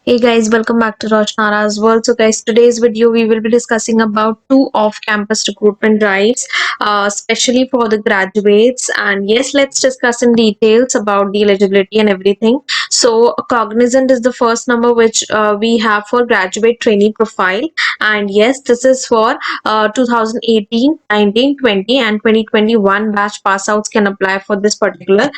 Hey guys, welcome back to Roshnara's World. So guys, today's video we will be discussing about two off-campus recruitment drives, especially for the graduates. And yes, let's discuss in details about the eligibility and everything. So Cognizant is the first number which we have for graduate trainee profile. And yes, this is for 2018, 19, 20 and 2021 batch pass outs can apply for this particular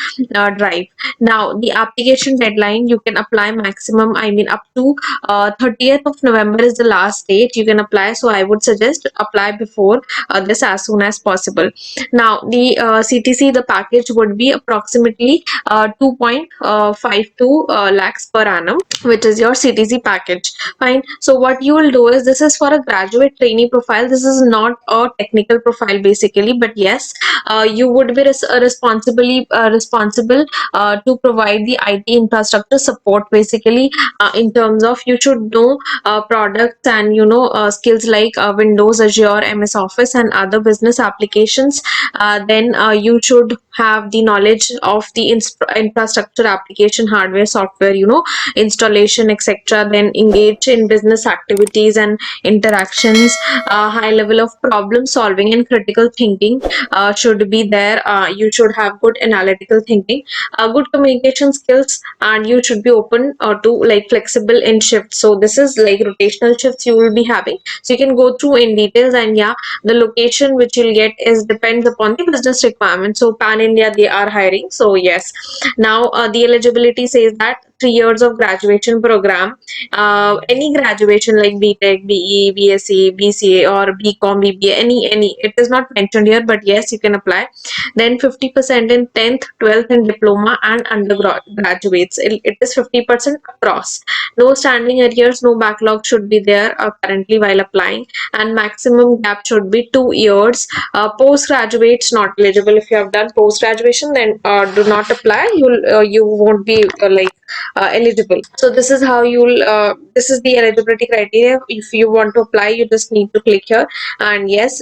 drive. Now, the application deadline, you can apply maximum, I mean, up to 30th of November is the last date you can apply. So, I would suggest apply before this as soon as possible. Now, the CTC, the package would be approximately 2.52 lakhs per annum, which is your CTC package. Fine. So, what you will do is this is for a graduate trainee profile. This is not a technical profile basically, but yes, you would be responsible to provide the IT infrastructure support basically in terms of you should know products and skills like Windows, Azure, MS Office and other business applications. Then you should have the knowledge of the infrastructure application, hardware, software, installation, etc. Then engage in business activities and interactions. High level of problem solving and critical thinking should be there. You should have good analytical thinking, good communication skills, and you should be open to like flexible in shifts. So this is like rotational shifts you will be having, so you can go through in details. And yeah, the location which you'll get is depends upon the business requirement. So pan India they are hiring. So yes, now the eligibility says that 3 years of graduation program, any graduation like BTech, BE, BSc, BCA or BCom, BBA, any it is not mentioned here, but yes, you can apply. Then 50% in 10th, 12th and diploma and undergraduates. It is 50% across. No standing arrears, no backlog should be there currently while applying, and maximum gap should be 2 years. Postgraduates not eligible. If you have done post graduation, then do not apply. You won't be eligible. So this is how you'll this is the eligibility criteria. If you want to apply, you just need to click here, and yes,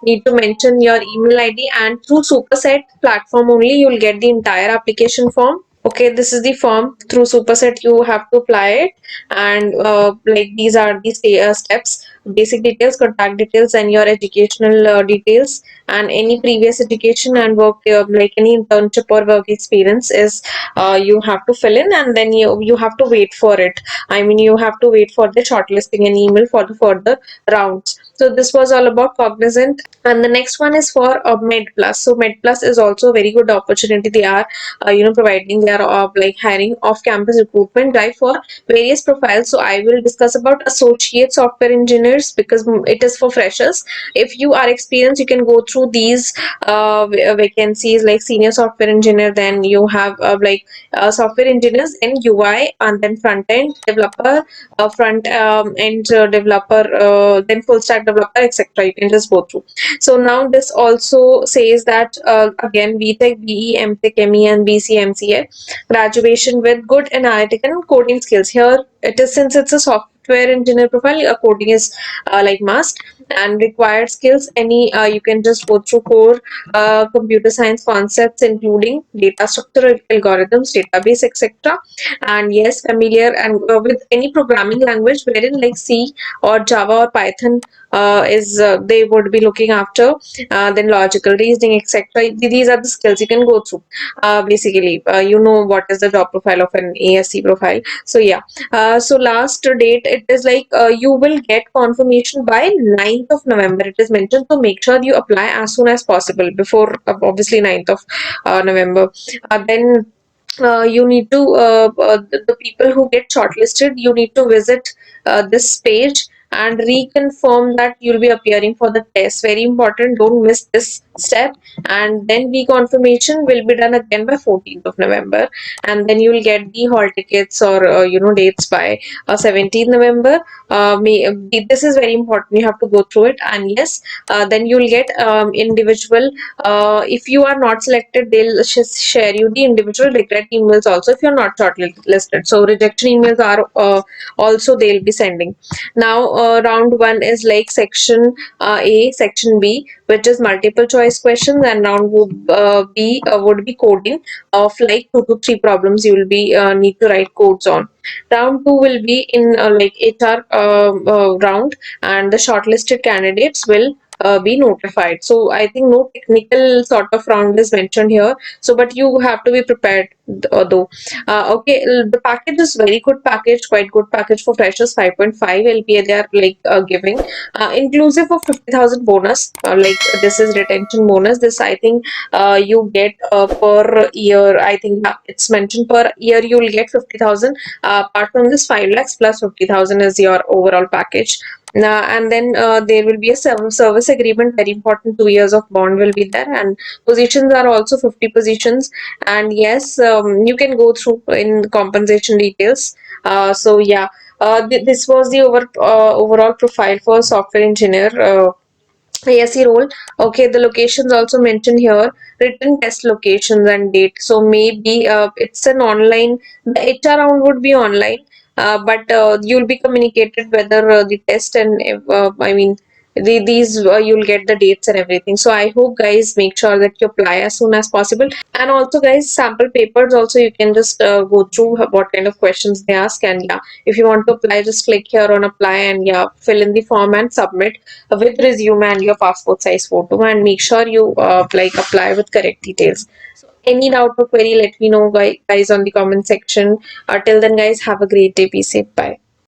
need to mention your email ID, and through Superset platform only you'll get the entire application form. Okay, this is the form through Superset. You have to apply it, and like these are the steps: basic details, contact details, and your educational details, and any previous education and work, like any internship or work experience is you have to fill in, and then you have to wait for it. I mean, you have to wait for the shortlisting and email for the further rounds. So this was all about Cognizant, and the next one is for MedPlus. So MedPlus is also a very good opportunity. They are providing their like hiring off campus recruitment drive for various profiles. So I will discuss about associate software engineers because it is for freshers. If you are experienced, you can go through these vacancies like senior software engineer. Then you have software engineers in UI, and then front end developer, front end developer, then full stack developer, etc. You can just go through. So now this also says that again BTech, BE, MTech, ME and BC, MCA graduation with good analytical and coding skills. Here it is, since it's a software engineer profile, coding is like must, and required skills any you can just go through core computer science concepts including data structure, algorithms, database, etc. And yes, familiar and with any programming language wherein like C or Java or Python is they would be looking after. Then logical reasoning, etc. These are the skills you can go through. Basically, you know what is the job profile of an ASC profile. So yeah, so last date it is like you will get confirmation by 9th of November. It is mentioned, so make sure you apply as soon as possible before obviously 9th of November. Then you need to the people who get shortlisted, you need to visit this page and reconfirm that you'll be appearing for the test. Very important, don't miss this step. And then reconfirmation will be done again by 14th of November, and then you will get the hall tickets or dates by 17th November. This is very important, you have to go through it. And yes, then you'll get individual, if you are not selected, they'll share you the individual regret emails also if you're not shortlisted. So rejection emails are also they'll be sending. Now round one is like section A, section B, which is multiple choice choice questions, and round would be coding of like 2 to 3 problems you will be need to write codes on. Round 2 will be in like HR round, and the shortlisted candidates will be notified. So I think no technical sort of round is mentioned here. So, but you have to be prepared though. Okay, the package is very good package, quite good package for freshers. 5.5 LPA they are like giving, inclusive of 50,000 bonus. Like this is retention bonus. This I think you get per year. I think it's mentioned per year you will get 50,000. Apart from this, 5 lakhs plus 50,000 is your overall package. And then there will be a service agreement, very important. 2 years of bond will be there, and positions are also 50 positions. And yes, you can go through in compensation details. So yeah, this was the overall profile for software engineer. ASE role. Okay, the locations also mentioned here, written test locations and date. So maybe it's an online, the HR round would be online, but you'll be communicated whether the test and I mean, these you'll get the dates and everything. So I hope guys make sure that you apply as soon as possible. And also guys, sample papers also you can just go through what kind of questions they ask. And yeah, if you want to apply, just click here on apply and yeah, fill in the form and submit with resume and your passport size photo, and make sure you like apply with correct details. So any doubt or query, let me know guys on the comment section. Till then guys, have a great day, be safe, bye.